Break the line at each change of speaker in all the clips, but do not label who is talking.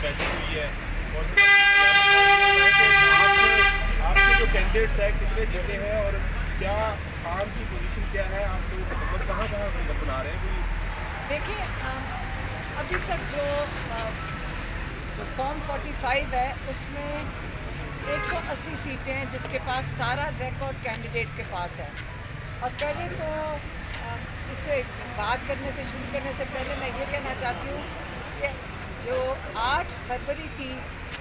बैठक हुई है और आप आपके जो कैंडिडेट्स हैं कितने जीते हैं और क्या आम की पोजीशन क्या है, आप तो मतलब कहाँ कहाँ बना रहे हैं कोई?
देखिए, अभी तक जो फॉर्म 45 है उसमें 180 सीटें हैं जिसके पास सारा रिकॉर्ड कैंडिडेट के पास है। और पहले तो इससे बात करने से शुरू करने से पहले मैं ये कहना चाहती हूँ कि जो 8 फरवरी थी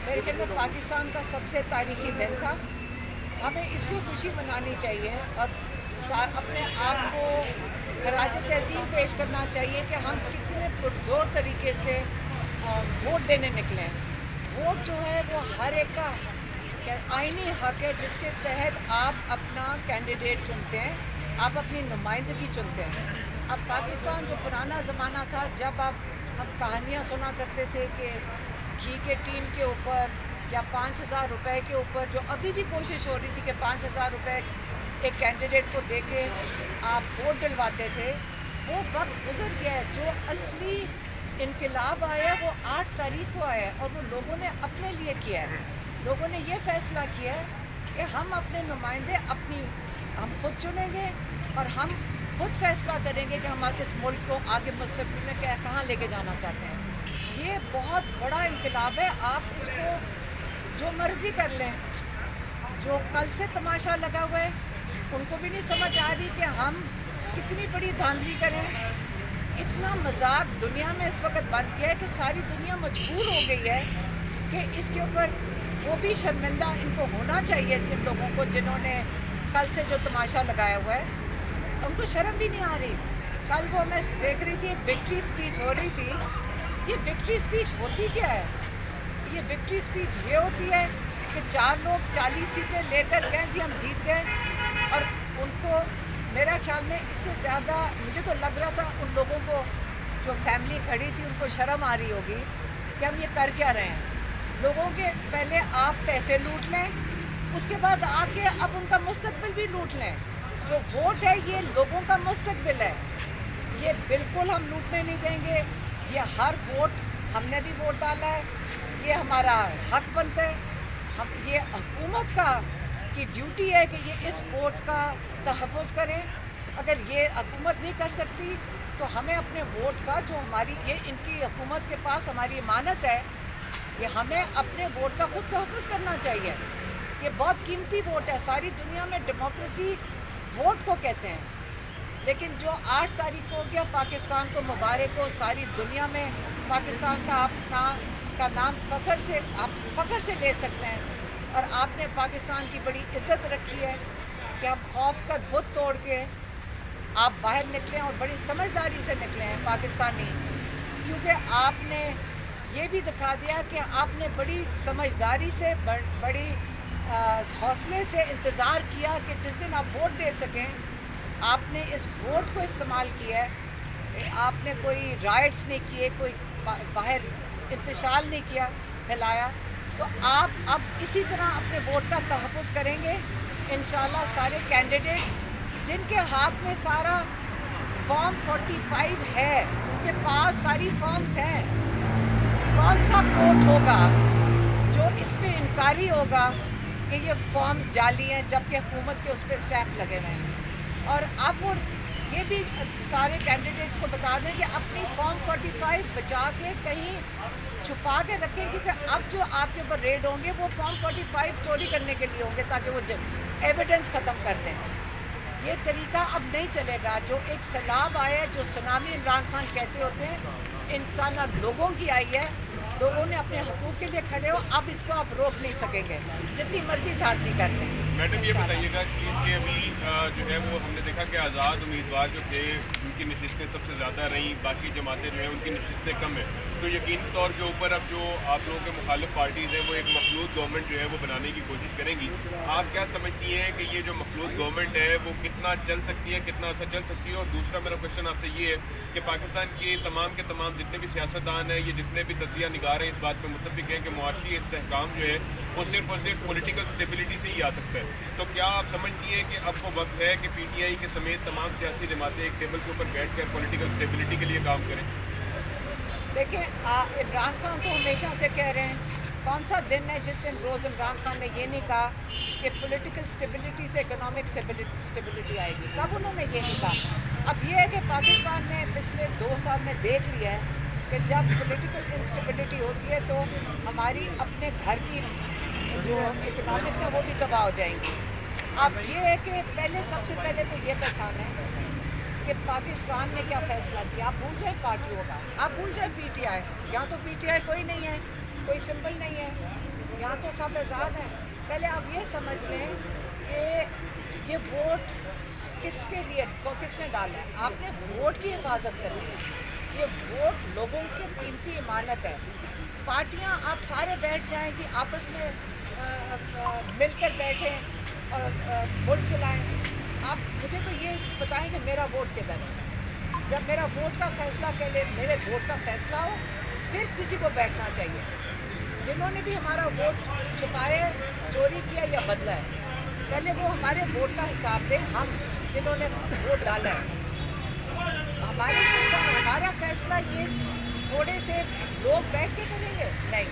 मेरे ख्याल में पाकिस्तान का सबसे तारीखी दिन था। हमें इससे खुशी मनानी चाहिए और अपने आप को खराज तहसीन पेश करना चाहिए कि हम कितने पुरजोर तरीके से वोट देने निकले हैं। वोट जो है वो हर एक का आईनी हक है जिसके तहत आप अपना कैंडिडेट चुनते हैं, आप अपनी नुमाइंदगी चुनते हैं। अब पाकिस्तान जो पुराना ज़माना था जब हम कहानियाँ सुना करते थे कि घी के टीन के ऊपर या 5,000 रुपये के ऊपर, जो अभी भी कोशिश हो रही थी कि 5,000 रुपये एक कैंडिडेट को दे के आप वोट डलवाते थे, वो वक्त गुजर गया है। जो असली इनकलाब आया वो 8 तारीख को आया और वो लोगों ने अपने लिए किया है। लोगों ने ये फैसला किया है कि हम अपने नुमाइंदे हम खुद चुनेंगे और हम खुद फैसला करेंगे कि हम इस मुल्क को आगे मुस्तक़बिल में कहाँ लेके जाना चाहते हैं। ये बहुत बड़ा इनकलाब है। आप इसको जो मर्ज़ी कर लें। जो कल से तमाशा लगा हुआ है उनको भी नहीं समझ आ रही कि हम कितनी बड़ी धांधली करें। इतना मजाक दुनिया में इस वक्त बन गया है कि सारी दुनिया मजबूर हो गई है कि इसके ऊपर वो भी शर्मिंदा इनको होना चाहिए। जिन लोगों को जिन्होंने कल से जो तमाशा लगाया हुआ है उनको शर्म भी नहीं आ रही। कल वो मैं देख रही थी, एक विक्ट्री स्पीच हो रही थी। ये विक्ट्री स्पीच होती क्या है? ये विक्ट्री स्पीच ये होती है कि 4 लोग 40 सीटें लेकर गए, जी हम जीत गए, और उनको मेरा ख्याल में इससे ज़्यादा मुझे तो लग रहा था उन लोगों को जो फैमिली खड़ी थी उनको शर्म आ रही होगी कि हम ये कर क्या रहे हैं। लोगों के पहले आप पैसे लूट लें, उसके बाद आके अब उनका मुस्तकबिल भी लूट लें। जो वोट है ये लोगों का मुस्तकबिल है, ये बिल्कुल हम लूटने नहीं देंगे। ये हर वोट, हमने भी वोट डाला है, ये हमारा हक बनता है। हम ये हुकूमत की ड्यूटी है कि ये इस वोट का तहफ़्फ़ुज़ करें। अगर ये हुकूमत नहीं कर सकती तो हमें अपने वोट का, जो हमारी ये इनकी हुकूमत के पास हमारी इमानत है, ये हमें अपने वोट का खुद तहफ़्फ़ुज़ करना चाहिए। ये बहुत कीमती वोट है। सारी दुनिया में डेमोक्रेसी वोट को कहते हैं, लेकिन जो 8 तारीख को हो गया, पाकिस्तान को मुबारक हो। सारी दुनिया में पाकिस्तान का नाम फ़ख्र से ले सकते हैं। और आपने पाकिस्तान की बड़ी इज़्ज़त रखी है कि हम खौफ का बुत तोड़ के आप बाहर निकले और बड़ी समझदारी से निकले हैं पाकिस्तानी, क्योंकि आपने ये भी दिखा दिया कि आपने बड़ी समझदारी से, बड़ी हौसले से इंतज़ार किया कि जिस दिन आप वोट दे सकें, आपने इस वोट को इस्तेमाल किया है। आपने कोई राइट्स नहीं किए, कोई बाहर इंतशाल नहीं किया, फैलाया। तो आप अब इसी तरह अपने वोट का तहफ़्फ़ुज़ करेंगे इंशाल्लाह। सारे कैंडिडेट्स जिनके हाथ में सारा फॉर्म 45 है, उनके पास सारी फॉर्म्स हैं, कौन सा वोट होगा जो इस पर इनकारी होगा कि ये फॉर्म्स जाली हैं जबकि हुकूमत के उस पर स्टैम्प लगे हुए हैं। और अब वो ये भी सारे कैंडिडेट्स को बता दें कि अपनी फॉर्म 45 बचा के कहीं छुपा के रखें, क्योंकि अब जो आपके ऊपर रेड होंगे वो फॉर्म 45 चोरी करने के लिए होंगे ताकि वो एविडेंस ख़त्म कर दें। ये तरीका अब नहीं चलेगा। जो एक सैलाब आया, जो सुनामी इमरान खान कहते होते हैं, इंसान लोगों की आई है, लोगों ने अपने हकूक़ के लिए खड़े हो, अब इसको आप रोक नहीं सकेंगे जितनी मर्जी धांधली कर लें।
मैडम ये बताइएगा कि इसके अभी जो है वो हमने देखा कि आज़ाद उम्मीदवार जो थे उनकी नशिस्तें सबसे ज़्यादा रहीं, बाकी जमातें जो हैं उनकी नशिस्तें कम हैं, तो यकीनी तौर के ऊपर अब जो आप लोगों के मुखालिफ पार्टीज़ हैं वो एक मखलूत गवर्नमेंट जो है वो बनाने की कोशिश करेंगी। आप क्या समझती हैं कि ये जो मखलूत गवर्नमेंट है वो कितना चल सकती है, कितना अर्सा चल सकती है? और दूसरा मेरा क्वेश्चन आपसे ये है कि पाकिस्तान के तमाम जितने भी सियासतदान हैं, ये जितने भी तजिया निगार हैं, इस बात पर मुत्तफिक हैं कि मुआशी इस्तेहकाम जो है वो सिर्फ और सिर्फ पॉलिटिकल स्टेबिलिटी से ही आ सकता है। तो क्या आप समझती हैं कि अब वो वक्त है कि PTI के समेत तमाम सियासी जमातें एक टेबल के ऊपर बैठ कर पॉलिटिकल स्टेबिलिटी के लिए काम करें?
देखिए इमरान खान तो हमेशा से कह रहे हैं, कौन सा दिन है जिस दिन रोज़ इमरान खान ने ये नहीं कहा कि पॉलिटिकल स्टेबिलिटी से इकोनॉमिक स्टेबिलिटी आएगी, कब उन्होंने ये नहीं कहा। अब ये है कि पाकिस्तान ने पिछले 2 साल में देख लिया है कि जब पॉलिटिकल इंस्टेबिलिटी होती है तो हमारी अपने घर की जो इकोनॉमिक्स है वो भी तबाह हो जाएंगी। अब ये है कि सबसे पहले तो ये पहचान है कि पाकिस्तान ने क्या फैसला किया। आप भूल जाए पार्टियों का, आप भूल जाए पीटीआई, यहाँ तो पीटीआई कोई नहीं है, कोई सिंबल नहीं है, यहाँ तो सब आज़ाद हैं। पहले आप ये समझ लें कि ये वोट किसके लिए किसने डाला है। आपने वोट की हिफाजत करनी है, ये वोट लोगों की कीमती इमानत है। पार्टियाँ आप सारे बैठ जाएं कि आपस में मिलकर बैठें और वोट चलाएं। आप मुझे तो ये बताएं कि मेरा वोट किधर है। जब मेरा वोट का फैसला पहले मेरे वोट का फैसला हो फिर किसी को बैठना चाहिए। जिन्होंने भी हमारा वोट छुपाया, चोरी किया या बदला है, पहले वो हमारे वोट का हिसाब दें। हम जिन्होंने वोट डाला है, हमारा फैसला ये थोड़े से लोग बैठ के करेंगे नहीं,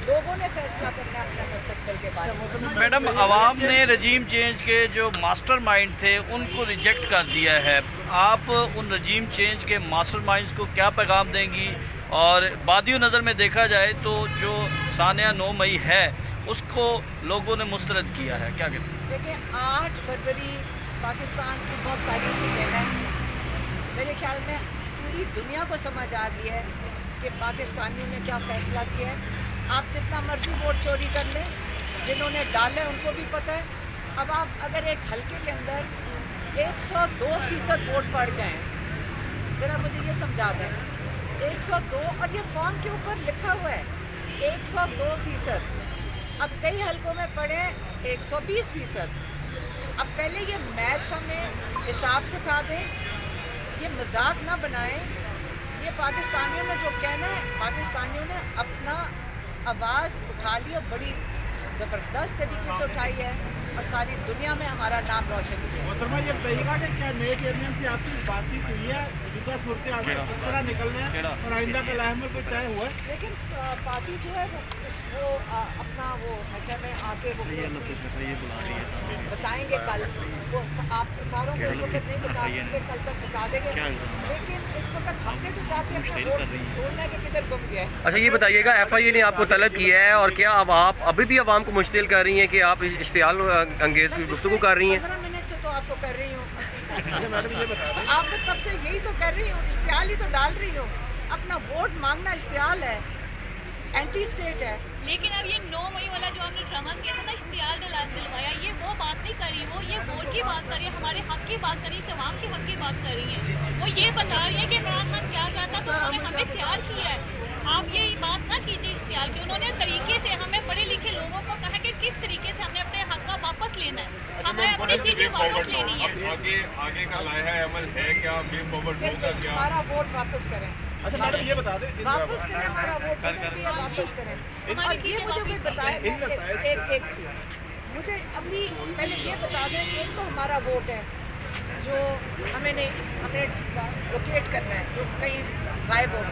लोगों ने फैसला करना है अपने मुस्तकबिल के बारे में।
मैडम, आवाम ने रजीम चेंज के जो मास्टरमाइंड थे उनको रिजेक्ट कर दिया है, आप उन रजीम चेंज के मास्टरमाइंड्स को क्या पैगाम देंगी? और बादियो नज़र में देखा जाए तो जो सानिया 9 मई है उसको लोगों ने मुस्तरद किया है, क्या कहते हैं?
देखिए 8 फरवरी पाकिस्तान की बहुत तारीखी दिन है। मेरे ख्याल में पूरी दुनिया को समझ आ गई है कि पाकिस्तानियों ने क्या फ़ैसला किया है। आप जितना मर्जी वोट चोरी कर लें, जिन्होंने डाले उनको भी पता है। अब आप अगर एक हलके के अंदर 102% वोट पड़ जाएं, ज़रा मुझे ये समझा दें, 102, और ये फॉर्म के ऊपर लिखा हुआ है 102%। अब कई हलकों में पड़े 120%। अब पहले ये मैथ्स हमें हिसाब सिखा दें, ये मजाक ना बनाएं। ये पाकिस्तानियों ने जो कहना है, पाकिस्तानियों ने अपना आवाज़ उठा ली और बड़ी ज़बरदस्त तरीके से उठाई है और सारी दुनिया में हमारा नाम रोशन किया है।
मोहतरमा ये बताइएगा कि क्या नए चेयरमैन से आपकी बातचीत हुई है, मौजूदा सूरत हाल में किस तरह निकलना है और आइंदा का लाहमल कोई तय हुआ है?
लेकिन पार्टी जो है वो अपना वो हशर में आके वो बताएंगे कल। वो आप सारों को इस वक्त नहीं बता सकते, कल तक बता देंगे। लेकिन इस वक्त हमने तो जाके अपना वोट ढूंढना कि किधर गुम गया है।
अच्छा ये बताइएगा, एफआईए ने आपको तलब किया है और क्या अब आप अभी भी आवाम को मुश्तिल कर रही हैं कि आप इश्तियाल अंगेज की गुफ्तगू कर रही हैं?
15 मिनट से तो आपको कर रही हूँ।
मैडम ये बता दें,
आपको तब से यही तो कर रही हूँ, इश्तियाल ही तो डाल रही हूँ। अपना वोट मांगना इश्तियाल है, एंटी स्टेट है।
लेकिन अब ये 9 मई वाला जो हमने ड्रामा किया था ना, इश्तियाल दिलवाया, ये वो बात नहीं कर रही, वो ये वोट की बात कर रही है, हमारे हक की बात कर रही है, तमाम के हक की बात कर रही है। वो ये बता रही है कि इमरान खान क्या चाहता तो उन्होंने हमें तैयार किया है। आप ये बात ना कीजिए इश्तियाल की। उन्होंने तरीके से हमें पढ़े लिखे लोगों को कहा कि किस तरीके से हमने अपने हक का वापस लेना है, हमें अपनी चीज़ें वापस लेनी है।
आगे का लाया अमल है क्या, वे फॉरवर्ड होगा क्या?
हमारा वोट वापस करें।
अच्छा मैडम ये बता दें,
वापस करें हमारा वोट, वापस करें। और ये मुझे कोई बताए, एक चीज़ मुझे अभी पहले ये बता दें, एक तो हमारा वोट है जो हमें लोकेट करना है, जो कहीं गायब हो गया।